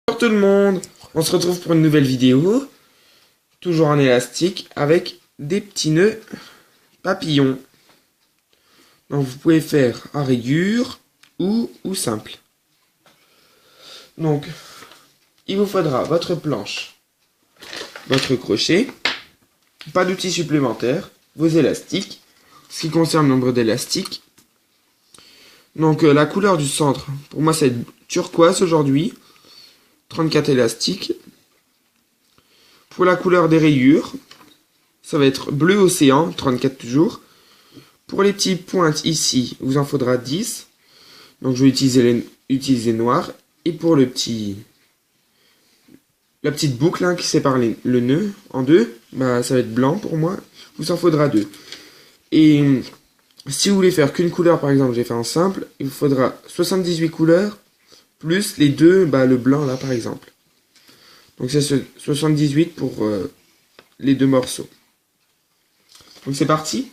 Bonjour tout le monde, on se retrouve pour une nouvelle vidéo, toujours en élastique avec des petits nœuds papillons. Donc vous pouvez faire à rayures ou simple. Donc il vous faudra votre planche, votre crochet, pas d'outils supplémentaires, vos élastiques. Ce qui concerne le nombre d'élastiques, donc la couleur du centre, pour moi c'est turquoise aujourd'hui, 34 élastiques. Pour la couleur des rayures, ça va être bleu océan, 34 toujours. Pour les petits pointes ici, vous en faudra 10. Donc je vais utiliser noir. Et pour la petite boucle qui sépare le nœud en deux, ça va être blanc pour moi. Vous en faudra 2. Et si vous voulez faire qu'une couleur, par exemple, j'ai fait en simple, il vous faudra 78 couleurs, plus les deux, le blanc là par exemple. Donc c'est 78 pour les deux morceaux. Donc c'est parti.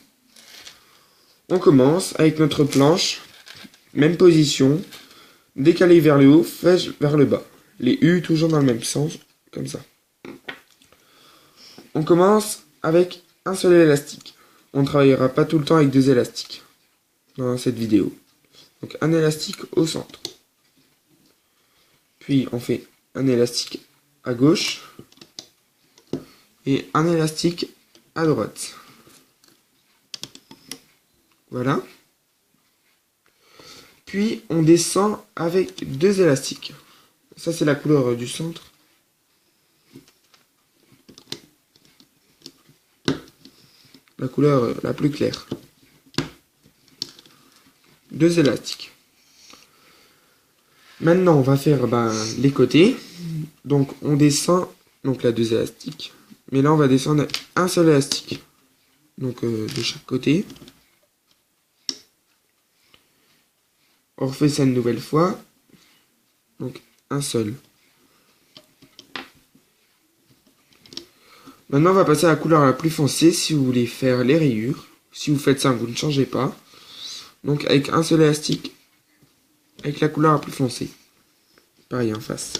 On commence avec notre planche, même position, décalé vers le haut, flèche vers le bas. Les U toujours dans le même sens, comme ça. On commence avec un seul élastique. On ne travaillera pas tout le temps avec 2 élastiques dans cette vidéo. Donc un élastique au centre. Puis on fait un élastique à gauche et un élastique à droite. Voilà. Puis on descend avec 2 élastiques. Ça c'est la couleur du centre. La couleur la plus claire. 2 élastiques. Maintenant on va faire les côtés. Donc on descend, donc là 2 élastiques. Mais là on va descendre un seul élastique. Donc de chaque côté. On refait ça une nouvelle fois. Donc un seul. Maintenant on va passer à la couleur la plus foncée si vous voulez faire les rayures. Si vous faites ça, vous ne changez pas. Donc avec un seul élastique, avec la couleur la plus foncée. Pareil en face.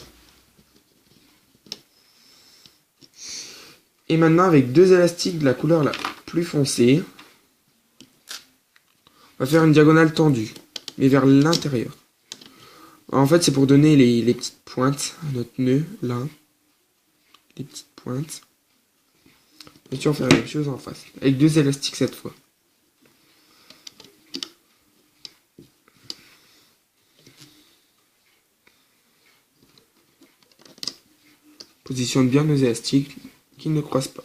Et maintenant avec 2 élastiques de la couleur la plus foncée, on va faire une diagonale tendue, mais vers l'intérieur. En fait c'est pour donner les petites pointes à notre nœud, là. Les petites pointes. Et tu vas faire la même chose en face, avec 2 élastiques cette fois. Positionne bien nos élastiques, qu'ils ne croisent pas.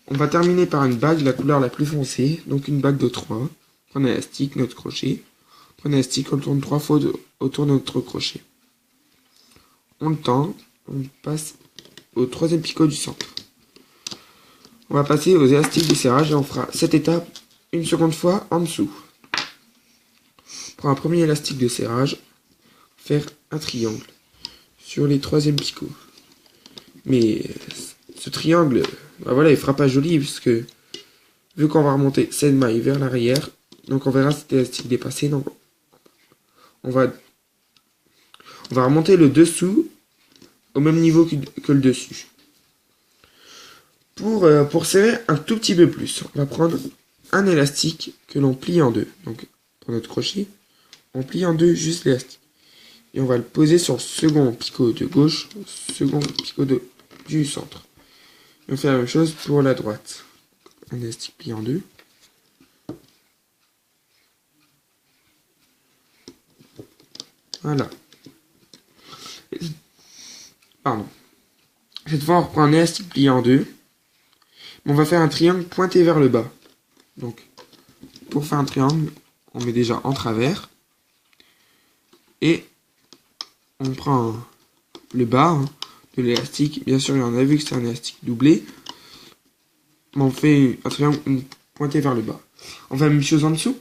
On va terminer par une bague de la couleur la plus foncée, donc une bague de 3. Un élastique, notre crochet. Un élastique, on le tourne 3 fois autour de notre crochet. On le tend, on passe au 3e picot du centre. On va passer aux élastiques de serrage et on fera cette étape une seconde fois en dessous. Pour un premier élastique de serrage, faire un triangle sur les 3e picots. Mais ce triangle, voilà, il fera pas joli parce que vu qu'on va remonter cette maille vers l'arrière, donc on verra cet élastique dépasser, donc on va remonter le dessous au même niveau que le dessus. Pour serrer un tout petit peu plus, on va prendre un élastique que l'on plie en deux. Donc pour notre crochet, on plie en deux juste l'élastique. Et on va le poser sur le second picot de gauche, second picot du centre. Et on fait la même chose pour la droite. Un élastique plié en deux. Voilà. Pardon. Cette fois, on reprend un élastique plié en deux. On va faire un triangle pointé vers le bas. Donc, pour faire un triangle, on met déjà en travers. Et on prend le bas de l'élastique. Bien sûr, on a vu que c'est un élastique doublé. On fait un triangle pointé vers le bas. On fait la même chose en dessous.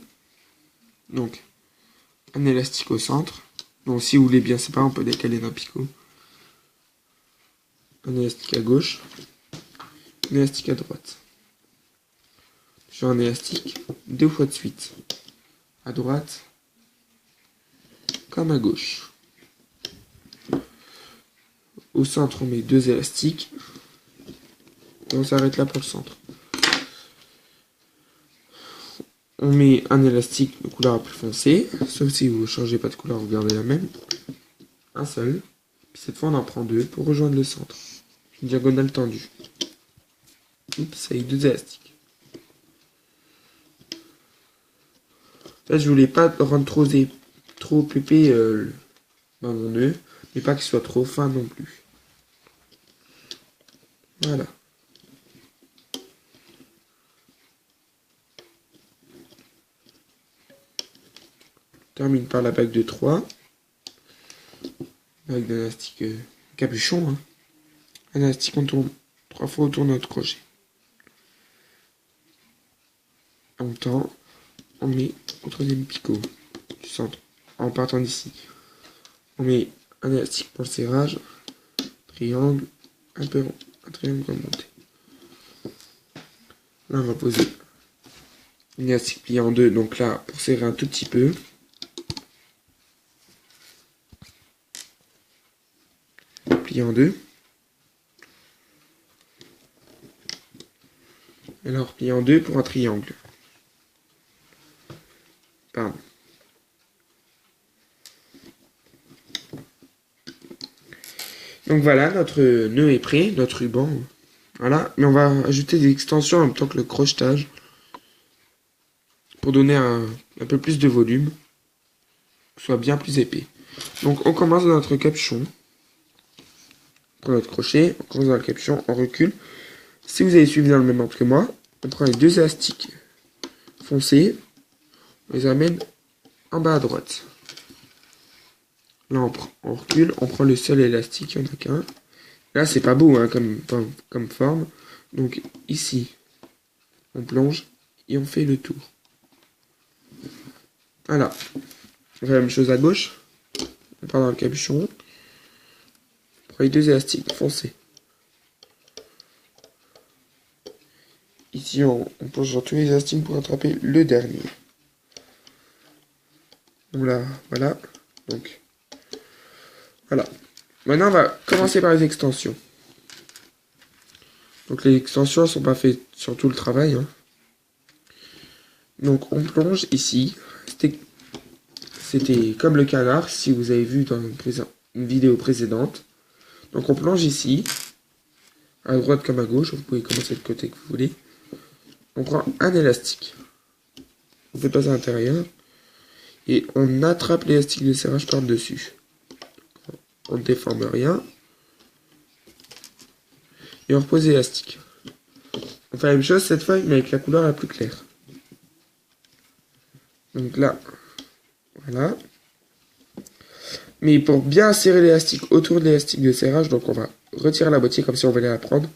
Donc, un élastique au centre. Donc, si vous voulez bien séparer, on peut décaler d'un picot. Un élastique à gauche. Un élastique à droite. Sur un élastique, 2 fois de suite. À droite, comme à gauche. Au centre, on met 2 élastiques. Et on s'arrête là pour le centre. On met un élastique de couleur plus foncée. Sauf si vous ne changez pas de couleur, vous gardez la même. Un seul. Puis cette fois, on en prend 2 pour rejoindre le centre. Une diagonale tendue. Oups, avec 2 élastiques. Là, je voulais pas rendre trop épais mon nœud, mais pas qu'il soit trop fin non plus. Voilà. Termine par la bague de 3. Avec un élastique capuchon. Hein. Un élastique, on tourne 3 fois autour de notre crochet. En même temps, on met au troisième picot du centre, en partant d'ici. On met un élastique pour le serrage, triangle, un triangle remonté. Là, on va poser un élastique plié en deux, donc là, pour serrer un tout petit peu. Plié en deux. Et alors, plié en deux pour un triangle. Pardon. Donc voilà, notre nœud est prêt, notre ruban. Voilà, mais on va ajouter des extensions en même temps que le crochetage pour donner un peu plus de volume, que ce soit bien plus épais. Donc on commence dans notre capuchon. On prend notre crochet, on commence dans le capuchon, on recule. Si vous avez suivi dans le même ordre que moi, on prend les 2 élastiques foncés, on les amène en bas à droite. Là on recule, on prend le seul élastique, il n'y en a qu'un. Là c'est pas beau hein, comme forme. Donc ici, on plonge et on fait le tour. Voilà. On fait la même chose à gauche. On part dans le capuchon. On prend les 2 élastiques foncés. Ici on plonge dans tous les élastiques pour attraper le dernier. Voilà. Donc voilà. Maintenant on va commencer par les extensions. Donc les extensions ne sont pas faites sur tout le travail. Hein. Donc on plonge ici. C'était comme le canard, si vous avez vu dans une vidéo précédente. Donc on plonge ici, à droite comme à gauche, vous pouvez commencer de côté que vous voulez. On prend un élastique. On fait passer à l'intérieur. Et on attrape l'élastique de serrage par-dessus. On ne déforme rien. Et on repose l'élastique. On fait la même chose cette fois, mais avec la couleur la plus claire. Donc là, voilà. Mais pour bien serrer l'élastique autour de l'élastique de serrage, donc on va retirer la moitié comme si on voulait la prendre.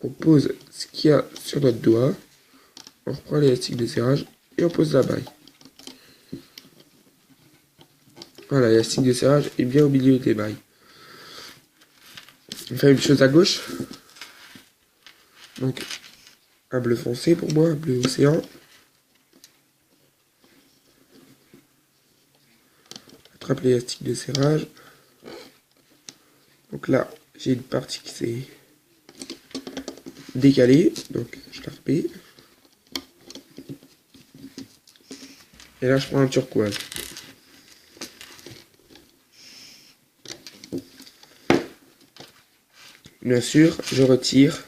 On pose ce qu'il y a sur notre doigt. On reprend l'élastique de serrage et on pose la baille. Voilà, l'élastique de serrage est bien au milieu des bailles. On fait une chose à gauche. Donc, un bleu foncé pour moi, un bleu océan. Attrape l'élastique de serrage. Donc là, j'ai une partie qui s'est décalée. Donc, je la remets. Et là, je prends un turquoise. Bien sûr, je retire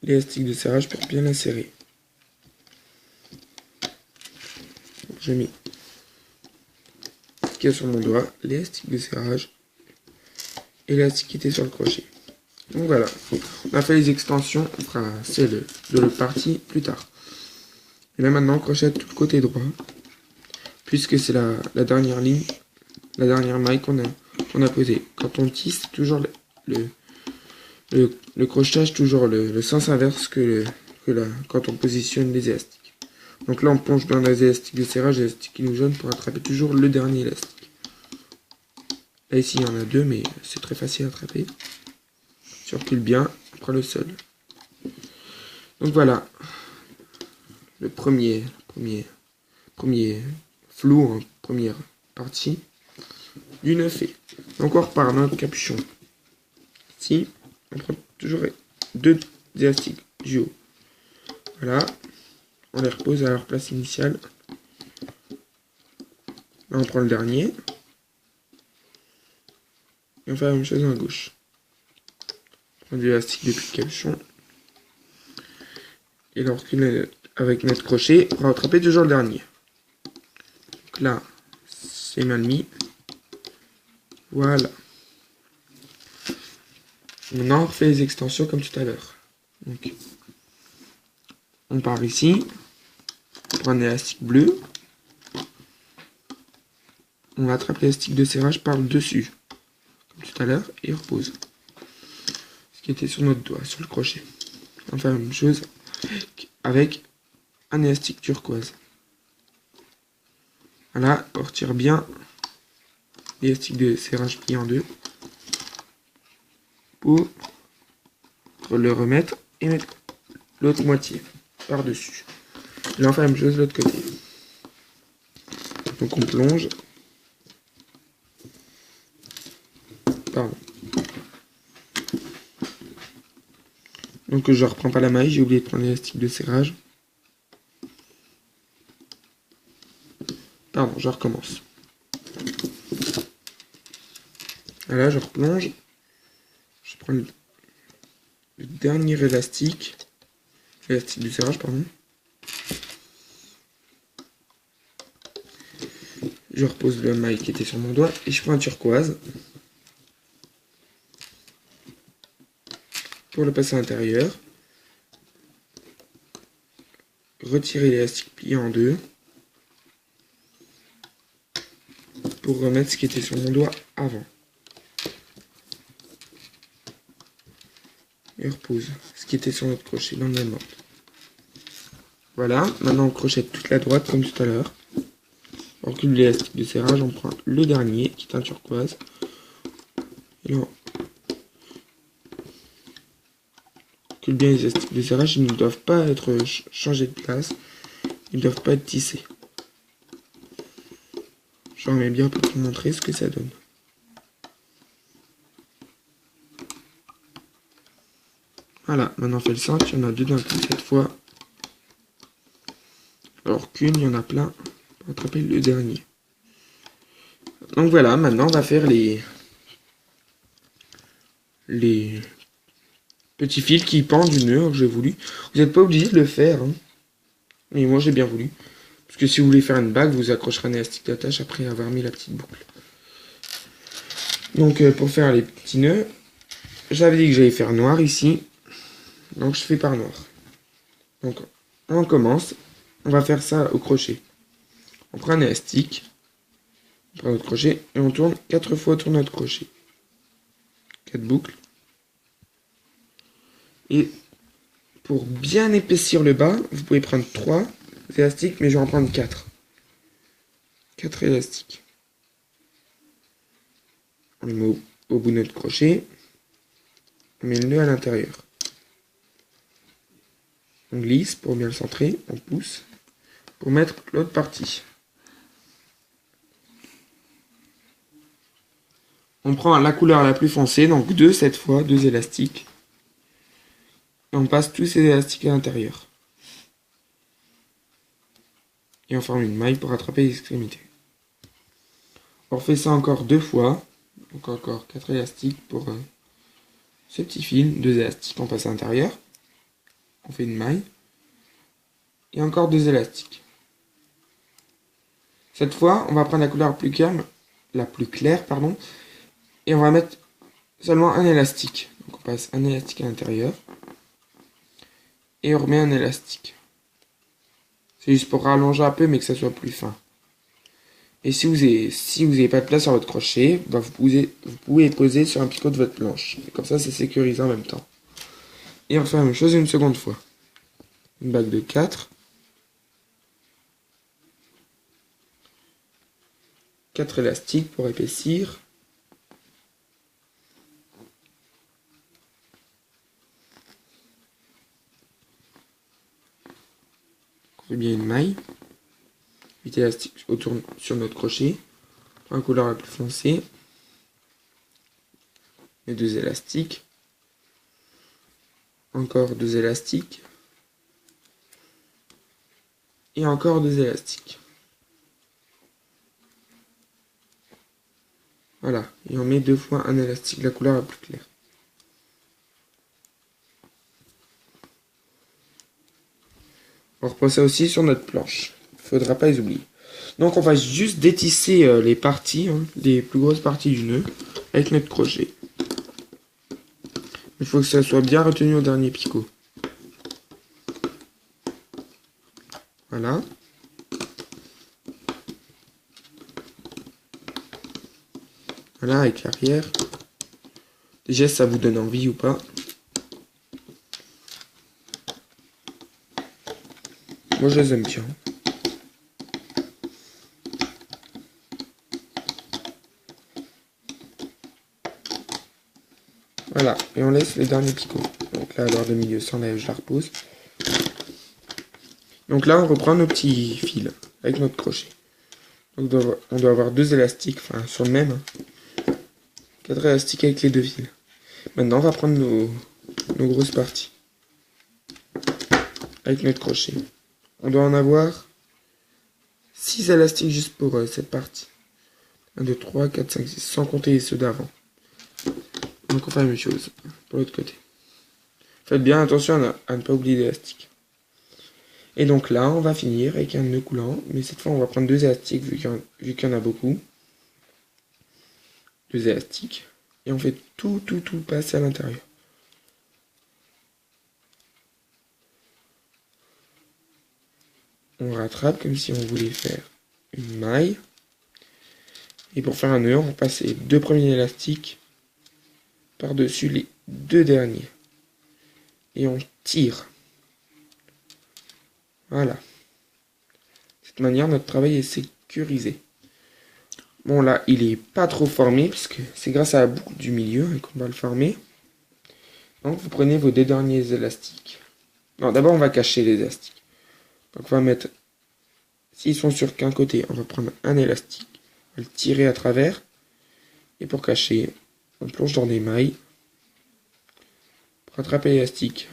l'élastique de serrage pour bien la serrer. Je mets ce qu'il y a sur mon doigt, l'élastique de serrage et l'élastique qui était sur le crochet. Donc voilà, on a fait les extensions, on fera celle de l'autre partie plus tard. Et là maintenant, on crochette tout le côté droit, puisque c'est la dernière ligne, la dernière maille qu'on a posée. Quand on tisse, toujours le crochetage, toujours le sens inverse quand on positionne les élastiques. Donc là, on plonge dans les élastiques de serrage, les élastiques qui nous gênent pour attraper toujours le dernier élastique. Là, ici, il y en a 2, mais c'est très facile à attraper. Tu recules bien, on prend le seul. Donc voilà, le premier flou, hein, première partie du nœud fait. Donc on repart dans notre capuchon. Ici, on prend toujours 2 élastiques du haut. Voilà, on les repose à leur place initiale. Là, on prend le dernier. Et on fait la même chose à gauche. On prend de l'élastique depuis le capuchon. Et là, on recule avec notre crochet pour rattraper toujours le dernier. Donc là, c'est mal mis. Voilà. Maintenant, on refait les extensions comme tout à l'heure. Donc, on part ici. On prend un élastique bleu. On attrape l'élastique de serrage par le dessus, comme tout à l'heure, et on repose. Ce qui était sur notre doigt, sur le crochet. On fait la même chose avec un élastique turquoise. Voilà, on retire bien l'élastique de serrage plié en deux pour le remettre et mettre l'autre moitié par-dessus. Là, on fait la même chose de l'autre côté. Donc on plonge. Pardon. Donc je reprends pas la maille, j'ai oublié de prendre l'élastique de serrage. Pardon, je recommence. Voilà, je replonge. Je prends le dernier élastique. L'élastique du serrage, pardon. Je repose le maille qui était sur mon doigt et je prends un turquoise pour le passer à l'intérieur. Retirer l'élastique plié en deux pour remettre ce qui était sur mon doigt avant. Et repose ce qui était sur notre crochet dans le même ordre. Voilà, maintenant on crochette toute la droite comme tout à l'heure. On recule l'élastique de serrage, on prend le dernier qui est un turquoise. Et là, on recule bien les élastiques de serrage, ils ne doivent pas être changés de place, ils ne doivent pas être tissés. Je remets bien pour vous montrer ce que ça donne. Voilà, maintenant on fait le centre, il y en a deux d'un coup cette fois. Alors qu'une, il y en a plein pour attraper le dernier. Donc voilà, maintenant on va faire les petits fils qui pendent du nœud que j'ai voulu. Vous n'êtes pas obligé de le faire, hein. Mais moi j'ai bien voulu. Parce que si vous voulez faire une bague, vous accrocherez un élastique d'attache après avoir mis la petite boucle. Donc pour faire les petits nœuds, j'avais dit que j'allais faire noir ici. Donc je fais par noir. Donc on commence. On va faire ça au crochet. On prend un élastique. On prend notre crochet et on tourne 4 fois autour de notre crochet. 4 boucles. Et pour bien épaissir le bas, vous pouvez prendre 3 élastiques, mais je vais en prendre 4. 4 élastiques. On les met au bout de notre crochet. On met le nœud à l'intérieur. On glisse pour bien le centrer. On pousse pour mettre l'autre partie. On prend la couleur la plus foncée, donc 2 cette fois, 2 élastiques. Et on passe tous ces élastiques à l'intérieur. Et on forme une maille pour attraper les extrémités. On refait ça encore 2 fois. Donc encore 4 élastiques pour ce petit fil. 2 élastiques, on passe à l'intérieur. On fait une maille. Et encore 2 élastiques. Cette fois, on va prendre la couleur la plus claire, pardon. Et on va mettre seulement un élastique. Donc on passe un élastique à l'intérieur. Et on remet un élastique. C'est juste pour rallonger un peu, mais que ça soit plus fin. Et si vous n'avez pas de place sur votre crochet, bah vous pouvez poser sur un picot de votre planche. Et comme ça, c'est sécurisé en même temps. Et on refait la même chose une seconde fois. Une bague de 4. 4 élastiques pour épaissir. On fait bien une maille. 8 élastiques autour sur notre crochet. La couleur la plus foncée. Les 2 élastiques. encore 2 élastiques. Et encore 2 élastiques. Voilà, et on met 2 fois un élastique, la couleur est plus claire. On reprend ça aussi sur notre planche. Il ne faudra pas les oublier. Donc on va juste détisser les parties, les plus grosses parties du nœud, avec notre crochet. Il faut que ça soit bien retenu au dernier picot. Voilà. Voilà, avec l'arrière. Déjà, ça vous donne envie ou pas. Moi, je les aime bien. Voilà, et on laisse les derniers picots. Donc là, l'heure de milieu s'enlève, je la repose. Donc là, on reprend nos petits fils avec notre crochet. Donc on doit avoir 2 élastiques, enfin sur le même. 4 élastiques avec les 2 fils. Maintenant, on va prendre nos grosses parties. Avec notre crochet. On doit en avoir 6 élastiques juste pour cette partie. 1, 2, 3, 4, 5, 6, sans compter ceux d'avant. Donc on fait la même chose pour l'autre côté. Faites bien attention à ne pas oublier l'élastique. Et donc là, on va finir avec un nœud coulant, mais cette fois on va prendre 2 élastiques vu qu'il y en a beaucoup. 2 élastiques. Et on fait tout passer à l'intérieur. On rattrape comme si on voulait faire une maille. Et pour faire un nœud, on passe les 2 premiers élastiques par-dessus les 2 derniers. Et on tire. Voilà. De cette manière, notre travail est sécurisé. Bon là, il est pas trop formé, puisque c'est grâce à la boucle du milieu qu'on va le former. Donc vous prenez vos 2 derniers élastiques. Non, d'abord on va cacher les élastiques. Donc on va mettre, s'ils sont sur qu'un côté, on va prendre un élastique, on va le tirer à travers. Et pour cacher, on plonge dans des mailles. Pour rattraper l'élastique.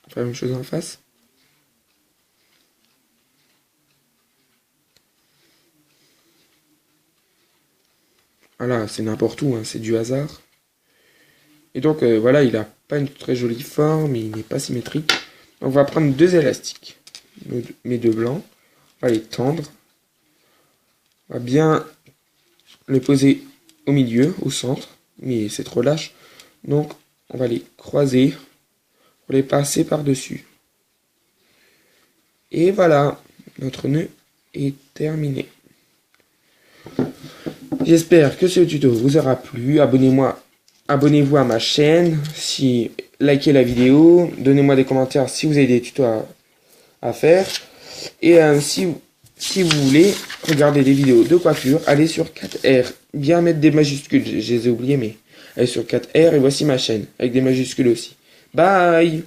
On fait la même chose en face. Voilà, c'est n'importe où, c'est du hasard. Et donc voilà, il n'a pas une très jolie forme, il n'est pas symétrique. Donc on va prendre 2 élastiques, mes 2 blancs, on va les tendre. On va bien les poser au milieu, au centre, mais c'est trop lâche. Donc on va les croiser pour les passer par-dessus. Et voilà, notre nœud est terminé. J'espère que ce tuto vous aura plu. Abonnez-vous à ma chaîne, likez la vidéo, donnez-moi des commentaires si vous avez des tutos à faire. Et si vous voulez regarder des vidéos de coiffure, allez sur 4R. Bien mettre des majuscules, je les ai oubliés, mais allez sur 4R et voici ma chaîne, avec des majuscules aussi. Bye!